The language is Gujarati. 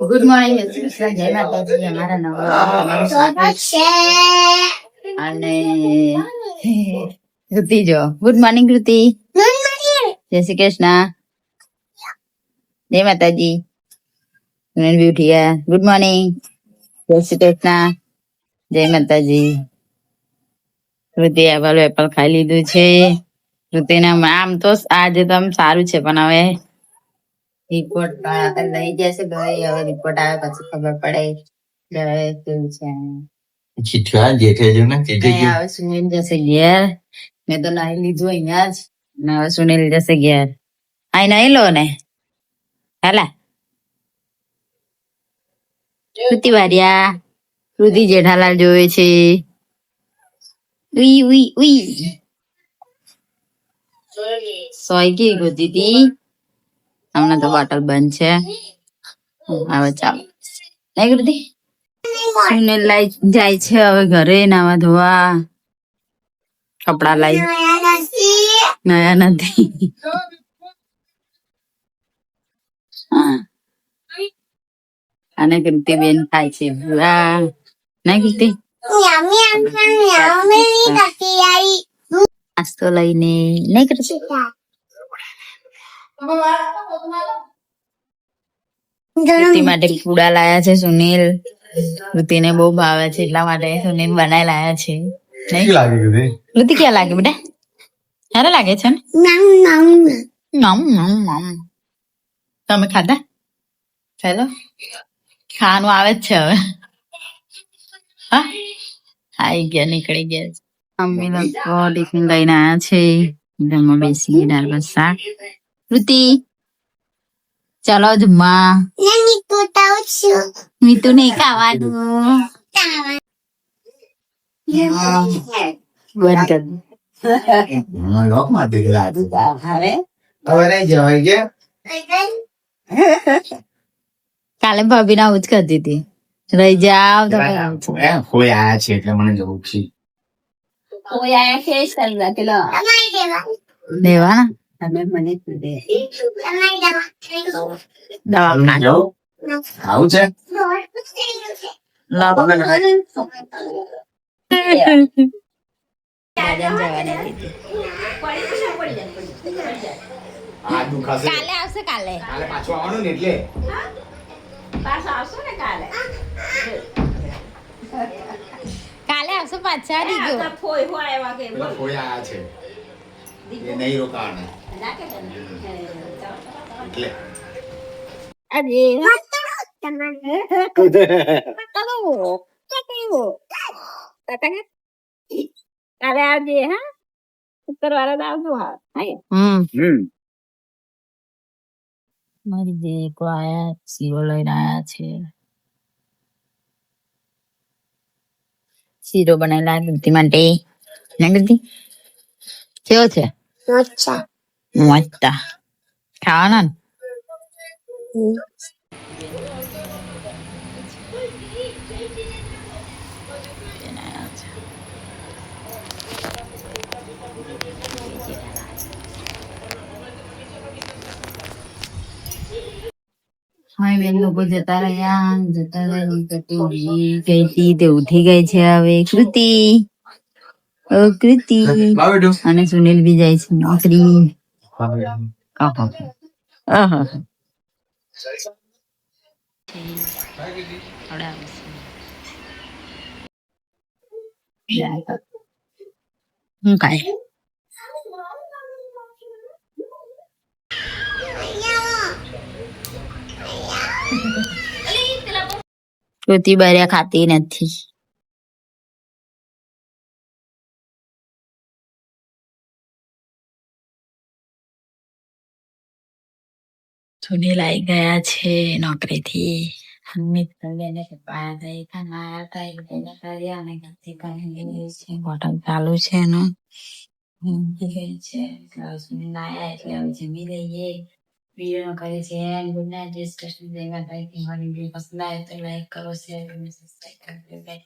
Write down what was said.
ગુડ મોર્નિંગ જય માતાજી. અમારા નવા તમારું સ્વાગત છે. અને કૃતિ જો ગુડ મોર્નિંગ. કૃતિ જય શ્રી કૃષ્ણ. જય માતાજી. Beauty good morning. જય શ્રી કૃષ્ણ. જય માતાજી. કૃતિ એપલ ખાઈ લીધું છે. કૃતિના આમ તો આજે તો આમ સારું છે, પણ હવે રિપોર્ટ લઈ જશે ગઈ. હવે રિપોર્ટ આવે પછી ખબર પડે કેવું છે. હવે સુનિલ જશે ઘેર. મેં તો નાહી લીધું અહીંયા જ. હવે સુનિલ જશે ઘેર. અહીં નાહી લો ને. હાલા કૃતિ વારિયા. કૃતિ જેઠાલાલ જોવે છે. ઉઈ ઉઈ ઉઈ સોય કે ગોતી હતી. હમણાં તો બોટલ બંધ છે. હવે ચાલો નહીં કૃતિ. સુનિલ લઈ જાય છે હવે ઘરે નાવા ધોવા. કપડા લઈ નયા નથી. અને કૃતિ બેન ખાય છે ના કૃતિ. નાસ્તો લઈને નહીં કૃતિ. કૃતિ માટે પૂડા લાયા છે સુનિલ. કૃતિને બહુ ભાવે છે એટલા માટે સુનિલ બનાવી લાયા છે. કૃતિ ક્યાં લાગે બેટા? સારા લાગે છે ને. તમે ખાધા? ચાલો ખાવાનું આવે જ છે હવે. હા આવી ગયા, નીકળી ગયા. મમ્મી લોકો ટિફિન લઈને આવ્યા છે. જમવા બેસી દાળ ભાત શાક. કૃતિ ચાલો જમવા. મીઠું નહીં ખાવાનું. બંધ કર. કાલે ભાભી ના આવું જ કરતી હતી. રહી જાવ તો કોઈ આયા છે એટલે મને જવું છે. દેવાના તમે મને દવા આવું છે. કાલે આવશે. કાલે પાછું આવવાનું ને એટલે કાલે આવશે પાછા. દીધો કોઈ આયા છે એ નહીં રોકાવાના એટલે કાલે આવજે. હા શુક્રવારે આવજો. મારી દેકો આયા શીરો લઈને આયા છે. શીરો બનાવેલા કૃતિ માટે. ના કૃતિ કેવો છે? મસ્ત. ખાવાના ને? હા બેન લોકો જતા રહ્યા. ગઈ તે ઉઠી ગઈ છે હવે. કૃતિ કૃતિ અને સુનિલ બી જાય છે નોકરી. હું કાય કૃતિ બર્યા ખાતી નથી. સુનિલ આવી ગયા છે નોકરીથી. બોટલ ચાલુ છે એનું. સુનિલ આયા એટલે હવે જમી લઈએ. વિડીયો કરે છે. Good night discussion. પસંદ આવે તો લાઈક કરો, શેર કરો, સબસ્ક્રાઇબ કરો.